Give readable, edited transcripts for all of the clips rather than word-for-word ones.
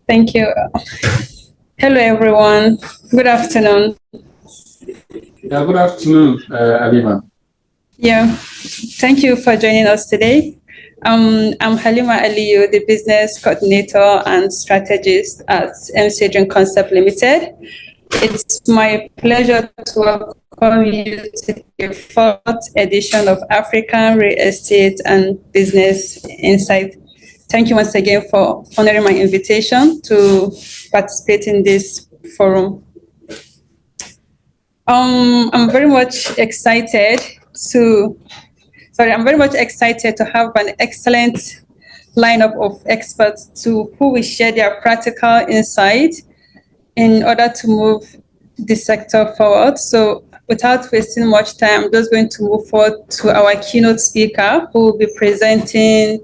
Thank you. Hello, everyone. Good afternoon. Yeah, good afternoon, Halima. Yeah, thank you for joining us today. I'm Halima Aliyu, the business coordinator and strategist at MC Drink Concept Limited. It's my pleasure to welcome you to the fourth edition of African Real Estate and Business Insight. Thank you once again for honoring my invitation to participate in this forum. I'm very much excited to have an excellent lineup of experts who will share their practical insight in order to move the sector forward. So without wasting much time, I'm just going to move forward to our keynote speaker who will be presenting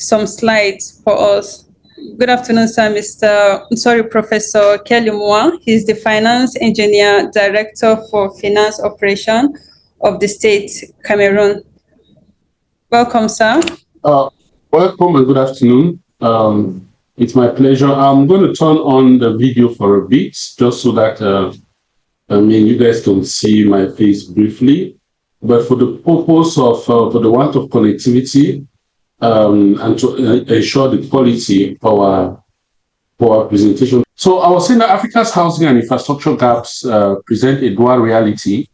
some slides for us. Good afternoon, sir. Professor Kelly Mua. He's the Finance Engineer Director for Finance Operation of the state, Cameroon. Welcome, sir. Welcome and good afternoon. It's my pleasure. I'm going to turn on the video for a bit, just so that you guys can see my face briefly. But for the purpose of, for the want of connectivity, and to ensure the quality for our presentation. So I was saying that Africa's housing and infrastructure gaps present a dual reality,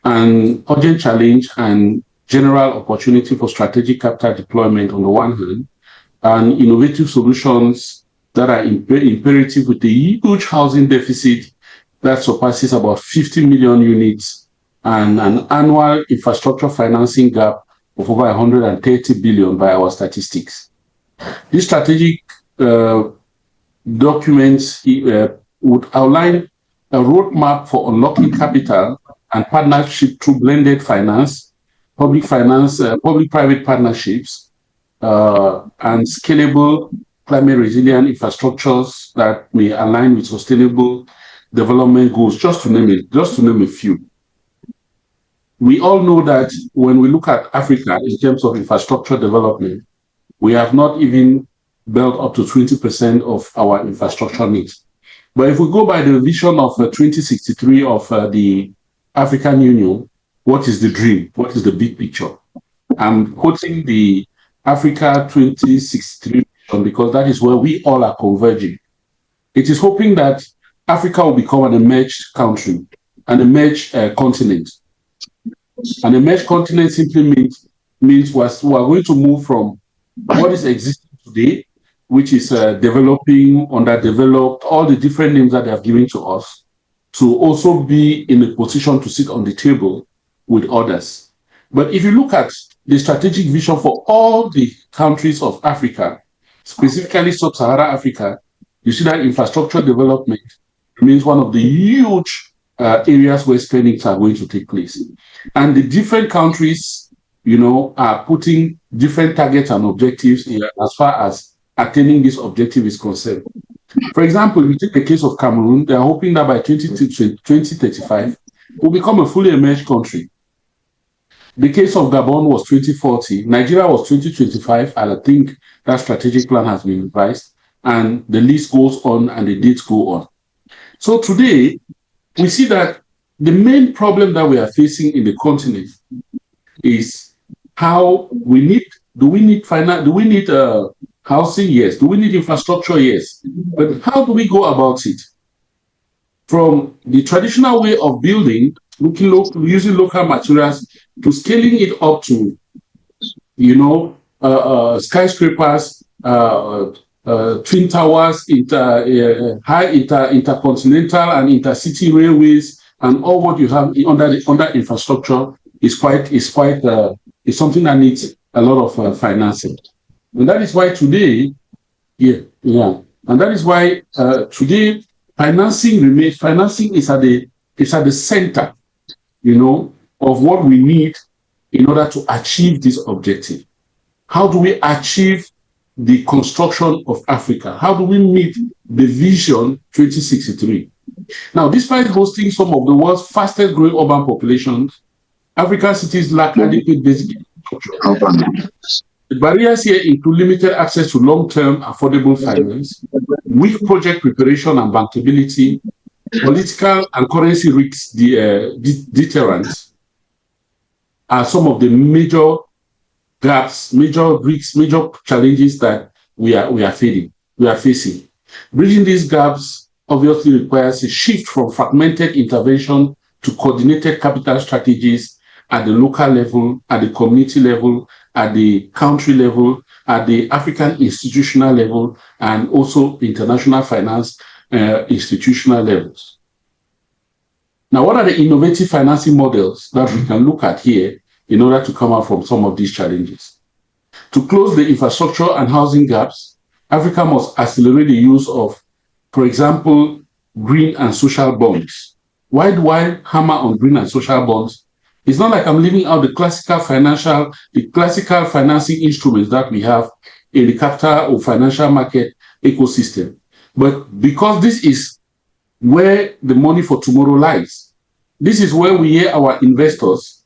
an urgent challenge and general opportunity for strategic capital deployment on the one hand, and innovative solutions that are imperative with a huge housing deficit that surpasses about 50 million units and an annual infrastructure financing gap of over 130 billion by our statistics. This strategic documents would outline a roadmap for unlocking capital and partnership through blended finance, public-private partnerships, and scalable climate resilient infrastructures that may align with sustainable development goals, just to name a few. We all know that when we look at Africa in terms of infrastructure development, we have not even built up to 20% of our infrastructure needs. But if we go by the vision of 2063 of the African Union, what is the dream? What is the big picture? I'm quoting the Africa 2063 vision because that is where we all are converging. It is hoping that Africa will become an emerged country, an emerged continent. An emerged continent simply means we are going to move from what is existing today, which is developing, underdeveloped, all the different names that they have given to us, to also be in a position to sit on the table with others. But if you look at the strategic vision for all the countries of Africa, specifically Sub-Saharan Africa, you see that infrastructure development remains one of the huge areas where spendings are going to take place. And the different countries, are putting different targets and objectives as far as attaining this objective is concerned. For example, if you take the case of Cameroon, they are hoping that by 2035, we'll become a fully emerged country. The case of Gabon was 2040, Nigeria was 2025, and I think that strategic plan has been revised, and the list goes on and the dates go on. So today, we see that the main problem that we are facing in the continent is how do we need housing? Yes. Do we need infrastructure? Yes. But how do we go about it? From the traditional way of building, using local materials, to scaling it up to, skyscrapers, twin towers, intercontinental and intercity railways, and all what you have under infrastructure is something that needs a lot of financing. And that is why today, today financing is at the center, of what we need in order to achieve this objective. How do we achieve the construction of Africa? How do we meet the vision 2063? Now, despite hosting some of the world's fastest growing urban populations, African cities lack adequate basic infrastructure. The barriers here include limited access to long-term affordable finance, weak project preparation and bankability, political and currency risks deterrents are some of the major gaps, major risks, major challenges that we are facing. Bridging these gaps obviously requires a shift from fragmented intervention to coordinated capital strategies at the local level, at the community level, at the country level, at the African institutional level, and also international finance institutional levels. Now, what are the innovative financing models that we can look at here in order to come out from some of these challenges? To close the infrastructure and housing gaps, Africa must accelerate the use of, for example, green and social bonds. Why do I hammer on green and social bonds? It's not like I'm leaving out the classical financing instruments that we have in the capital or financial market ecosystem. But because this is where the money for tomorrow lies, this is where we hear our investors,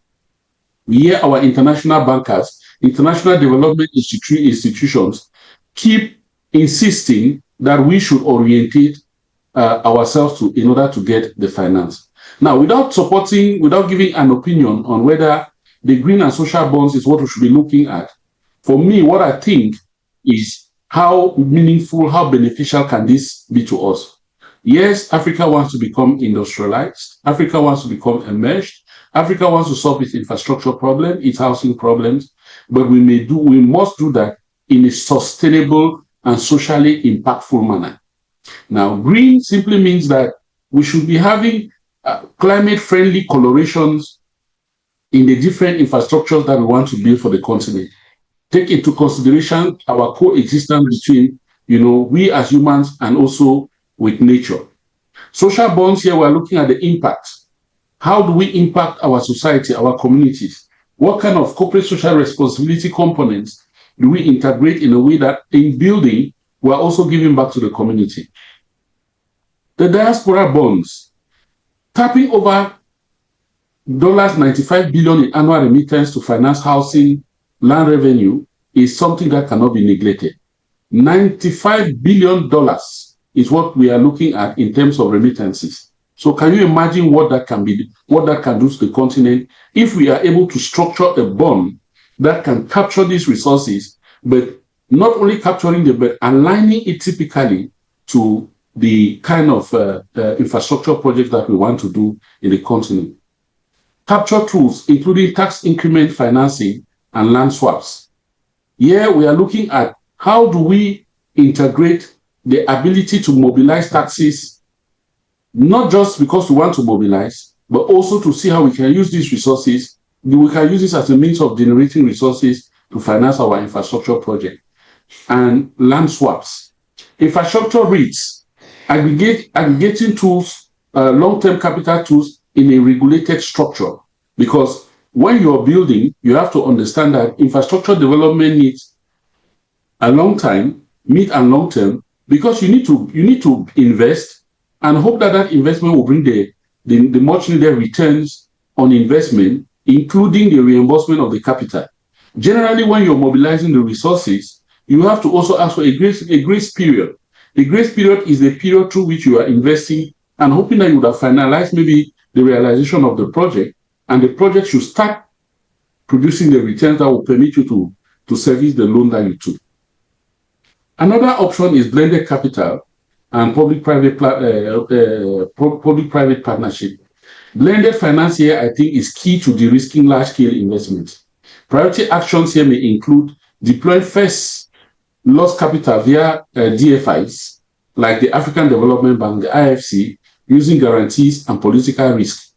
we hear our international bankers, international development institutions keep insisting that we should orientate ourselves to in order to get the finance. Now, without giving an opinion on whether the green and social bonds is what we should be looking at, for me, what I think is how meaningful, how beneficial can this be to us? Yes, Africa wants to become industrialized. Africa wants to become emerged. Africa wants to solve its infrastructure problem, its housing problems, but we must do that in a sustainable and socially impactful manner. Now, green simply means that we should be having climate-friendly colorations in the different infrastructures that we want to build for the continent. Take into consideration our coexistence between, we as humans and also with nature. Social bonds here, we're looking at the impact. How do we impact our society, our communities? What kind of corporate social responsibility components do we integrate in a way that in building, we're also giving back to the community? The diaspora bonds, tapping over $95 billion in annual remittance to finance housing, land revenue is something that cannot be neglected. $95 billion is what we are looking at in terms of remittances. So can you imagine what that can do to the continent if we are able to structure a bond that can capture these resources, but not only capturing them, but aligning it typically to the kind of infrastructure projects that we want to do in the continent. Capture tools, including tax increment financing and land swaps. Here we are looking at how do we integrate the ability to mobilize taxes, not just because we want to mobilize, but also to see how we can use these resources. We can use this as a means of generating resources to finance our infrastructure project. And land swaps. Infrastructure REITs, aggregating tools, long-term capital tools in a regulated structure. Because when you're building, you have to understand that infrastructure development needs a long time, mid and long term, because you need to invest and hope that that investment will bring the much needed returns on investment, including the reimbursement of the capital. Generally, when you're mobilizing the resources, you have to also ask for a grace period. The grace period is the period through which you are investing and hoping that you would have finalized maybe the realization of the project, and the project should start producing the returns that will permit you to service the loan that you took. Another option is blended capital and public-private partnership. Blended finance here, I think, is key to de-risking large-scale investments. Priority actions here may include deploying first loss capital via DFIs, like the African Development Bank, the IFC, using guarantees and political risk.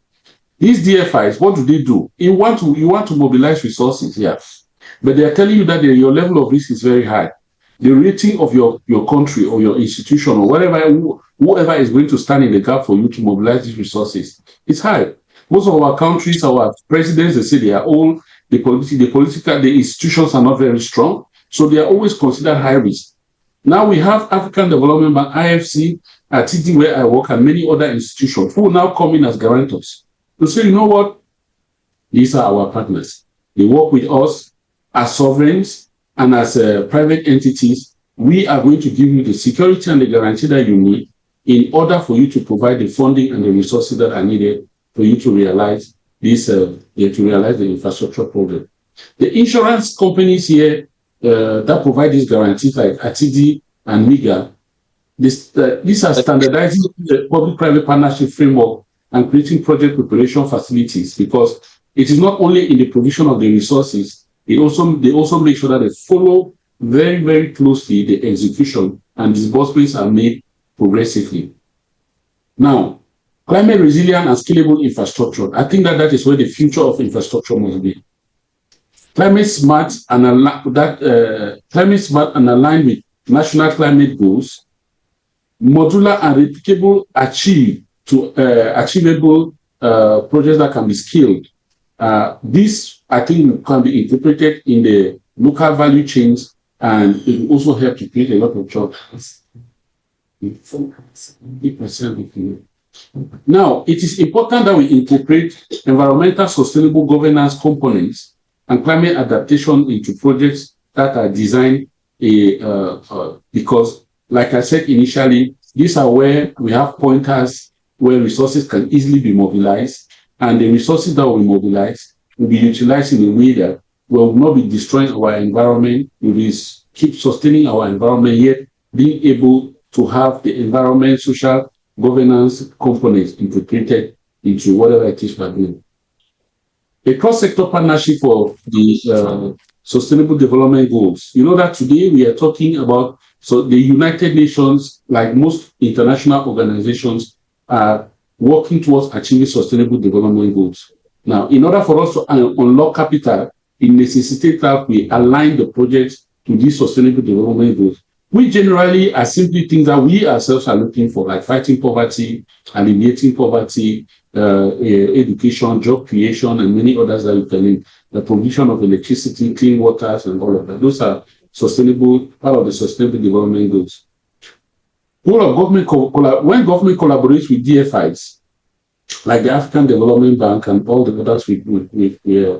These DFIs, what do they do? You want to mobilize resources, yes, but they are telling you that your level of risk is very high. The rating of your country or your institution or whoever is going to stand in the gap for you to mobilize these resources is high. Most of our countries, our presidents, they say they are all, the institutions are not very strong, so they are always considered high risk. Now we have African Development Bank, IFC, at TT where I work, and many other institutions who will now come in as guarantors to say, you know what, these are our partners. They work with us as sovereigns. and as private entities, we are going to give you the security and the guarantee that you need in order for you to provide the funding and the resources that are needed for you to realize this, to realize the infrastructure project. The insurance companies here that provide these guarantees, like ATD and MIGA, these are standardizing the public-private partnership framework and creating project preparation facilities, because it is not only in the provision of the resources, they also make sure that they follow very, very closely the execution, and disbursements are made progressively. Now, climate resilient and scalable infrastructure. I think that is where the future of infrastructure must be. Climate smart and aligned with national climate goals, modular and replicable, achievable projects that can be scaled. This, I think, can be integrated in the local value chains, and it will also help to create a lot of jobs. Now, it is important that we incorporate environmental sustainable governance components and climate adaptation into projects that are designed because, like I said initially, these are where we have pointers where resources can easily be mobilized, and the resources that we mobilize will be utilized in a way that will not be destroying our environment, we will keep sustaining our environment, yet being able to have the environment, social governance components integrated into whatever it is we're doing. A cross-sector partnership for the Sustainable Development Goals. You know that today we are talking about, so the United Nations, like most international organizations, are working towards achieving Sustainable Development Goals. Now, in order for us to unlock capital, it necessitates that we align the projects to these Sustainable Development Goals. We generally are simply things that we ourselves are looking for, like fighting poverty, alleviating poverty, education, job creation, and many others that you can name. The provision of electricity, clean waters, and all of that. Those are part of the Sustainable Development Goals. When government collaborates with DFIs, like the African Development Bank and all the others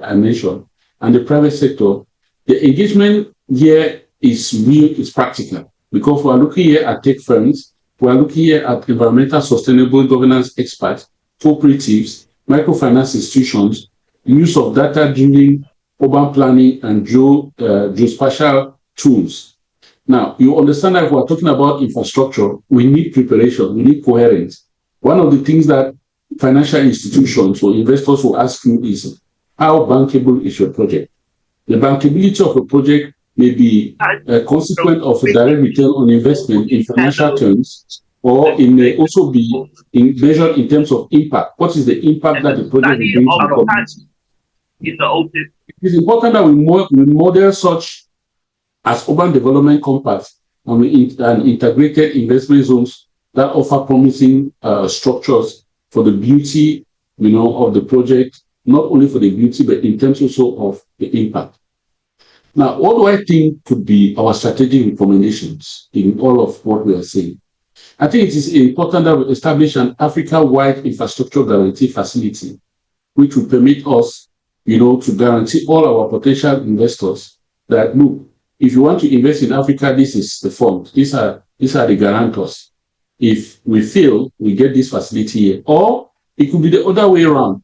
I mentioned, and the private sector, the engagement here is real, is practical, because we are looking here at tech firms, we are looking here at environmental sustainable governance experts, cooperatives, microfinance institutions, use of data-driven urban planning and geospatial tools. Now, you understand that if we're talking about infrastructure, we need preparation, we need coherence. One of the things that financial institutions or investors will ask you is, how bankable is your project? The bankability of a project may be a consequence of a direct return on investment in financial terms, or it may also be measured in terms of impact. What is the impact that the project will bring to the community? It is important that we model such as urban development compass and integrated investment zones that offer promising structures for the beauty, of the project, not only for the beauty, but in terms also of the impact. Now, what do I think could be our strategic recommendations in all of what we are saying? I think it is important that we establish an Africa-wide infrastructure guarantee facility, which will permit us, to guarantee all our potential investors that, look, if you want to invest in Africa, this is the fund. These are the guarantors. If we fail, we get this facility here. Or it could be the other way around.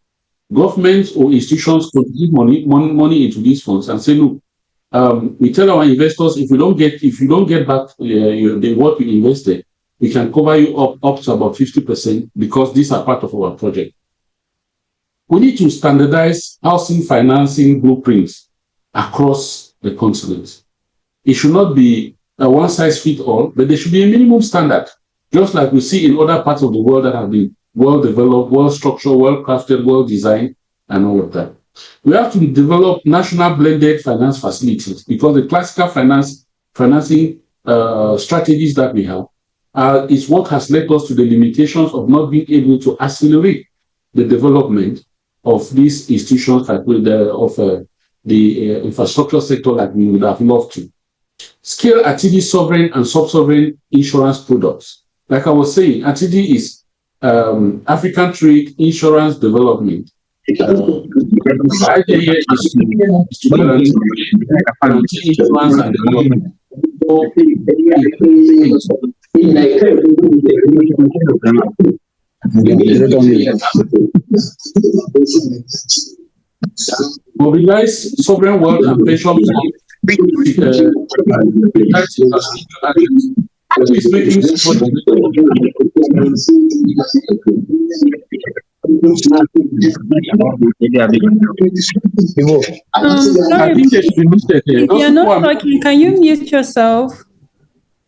Governments or institutions could give money into these funds and say, look, we tell our investors, if you don't get back what we invested, we can cover you up to about 50% because these are part of our project. We need to standardize housing financing blueprints across the continent. It should not be a one-size-fits-all, but there should be a minimum standard, just like we see in other parts of the world that have been well-developed, well-structured, well-crafted, well-designed, and all of that. We have to develop national blended finance facilities, because the classical financing strategies that we have is what has led us to the limitations of not being able to accelerate the development of these institutions of the infrastructure sector like we would have loved to. Scale ATD sovereign and sub-sovereign insurance products. Like I was saying, ATD is African Trade Insurance Development. The idea here is to guarantee influence and development. Mobilize sovereign wealth and pension funds. Sorry, if you're not talking, can you mute yourself?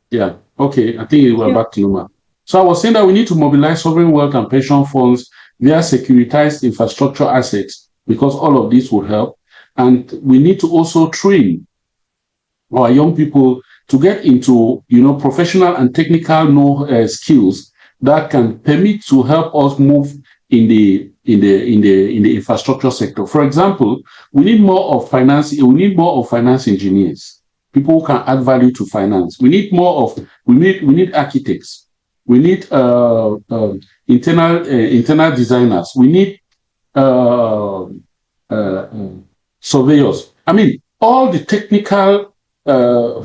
Yeah, okay, I think we're back to normal. So I was saying that we need to mobilize sovereign wealth and pension funds via securitized infrastructure assets, because all of this will help. And we need to also train our young people to get into, professional and technical skills that can permit to help us move in the infrastructure sector. For example, we need more of finance. We need more of finance engineers, people who can add value to finance. We need more of. We need architects. We need internal designers. We need surveyors. I mean, all the technical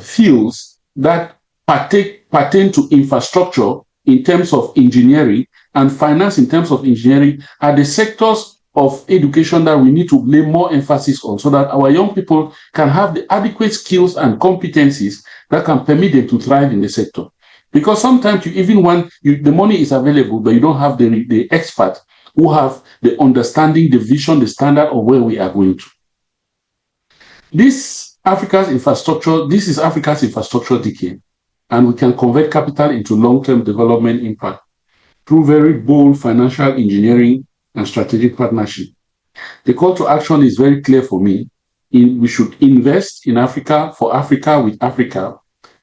fields that pertain to infrastructure in terms of engineering and finance in terms of engineering are the sectors of education that we need to lay more emphasis on, so that our young people can have the adequate skills and competencies that can permit them to thrive in the sector. Because sometimes you even want, the money is available, but you don't have the expert who have the understanding, the vision, the standard of where we are going to. This is Africa's infrastructure decade, and we can convert capital into long-term development impact through very bold financial engineering and strategic partnership. The call to action is very clear for me. We should invest in Africa, for Africa, with Africa,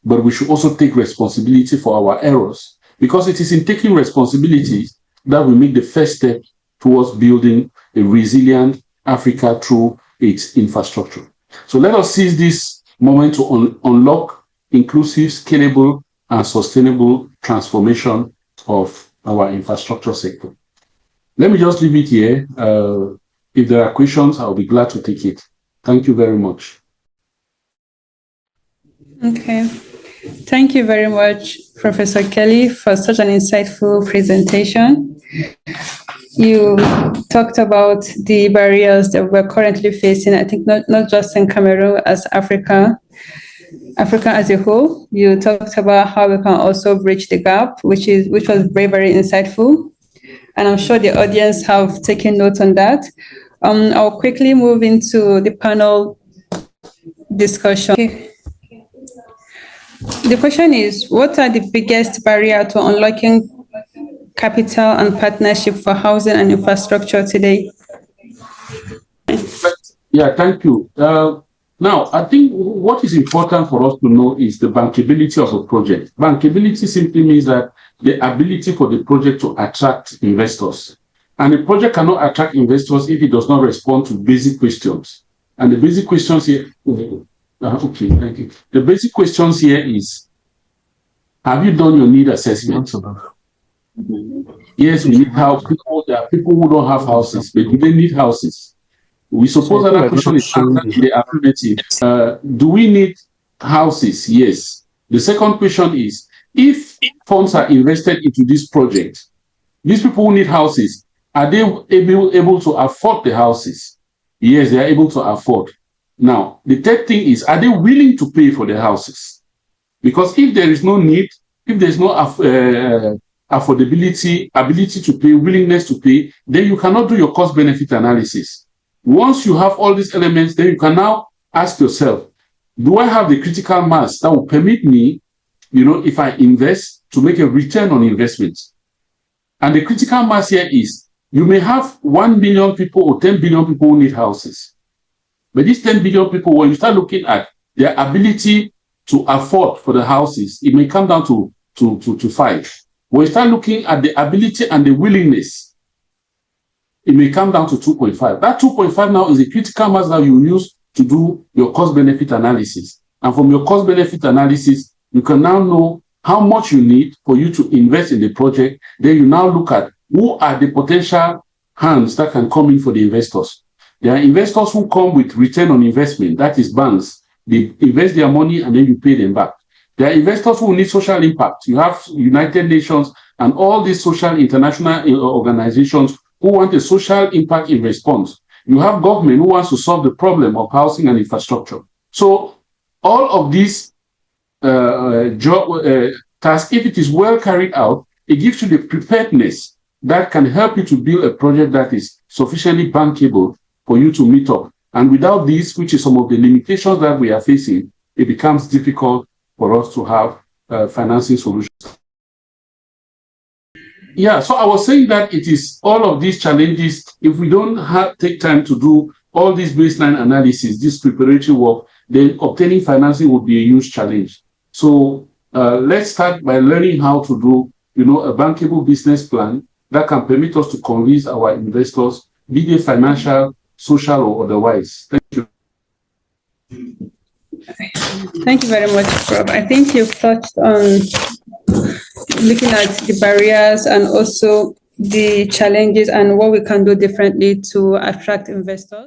but we should also take responsibility for our errors, because it is in taking responsibility that we make the first step towards building a resilient Africa through its infrastructure. So let us seize this moment to unlock inclusive, scalable, and sustainable transformation of our infrastructure sector. Let me just leave it here. If there are questions, I'll be glad to take it. Thank you very much. Okay. Thank you very much, Professor Kelly, for such an insightful presentation. You talked about the barriers that we're currently facing, I think not just in Cameroon, as Africa as a whole. You talked about how we can also bridge the gap, which was very, very insightful. And I'm sure the audience have taken note on that. I'll quickly move into the panel discussion. Okay. The question is, what are the biggest barriers to unlocking capital and partnership for housing and infrastructure today? Yeah, thank you. Now, I think what is important for us to know is the bankability of a project. Bankability simply means that the ability for the project to attract investors. And a project cannot attract investors if it does not respond to basic questions. And the basic questions here, okay, thank you. The basic questions here is, have you done your need assessment? Yes, we need house. There are people who don't have houses, but do they need houses? We suppose that question is answered in the affirmative. Do we need houses? Yes. The second question is, if funds are invested into this project, these people who need houses, are they able to afford the houses? Yes, they are able to afford. Now, the third thing is, are they willing to pay for the houses? Because if there is no need, if there's no affordability, ability to pay, willingness to pay, then you cannot do your cost-benefit analysis. Once you have all these elements, then you can now ask yourself, do I have the critical mass that will permit me, if I invest, to make a return on investment? And the critical mass here is, you may have 1 billion people or 10 billion people who need houses. But these 10 billion people, when you start looking at their ability to afford for the houses, it may come down to 5. When you start looking at the ability and the willingness, it may come down to 2.5. That 2.5 now is a critical mass that you use to do your cost-benefit analysis. And from your cost-benefit analysis, you can now know how much you need for you to invest in the project. Then you now look at who are the potential hands that can come in for the investors. There are investors who come with return on investment, that is banks. They invest their money and then you pay them back. There are investors who need social impact. You have United Nations and all these social international organizations who want a social impact in response. You have government who wants to solve the problem of housing and infrastructure. So all of these tasks, if it is well carried out, it gives you the preparedness that can help you to build a project that is sufficiently bankable for you to meet up. And without this, which is some of the limitations that we are facing, it becomes difficult for us to have financing solutions. Yeah, so I was saying that it is all of these challenges, if we don't take time to do all this baseline analysis, this preparatory work, then obtaining financing would be a huge challenge. So let's start by learning how to do, a bankable business plan that can permit us to convince our investors, be they financial, social, or otherwise. Thank you. Thank you very much, Prof. I think you've touched on looking at the barriers and also the challenges and what we can do differently to attract investors.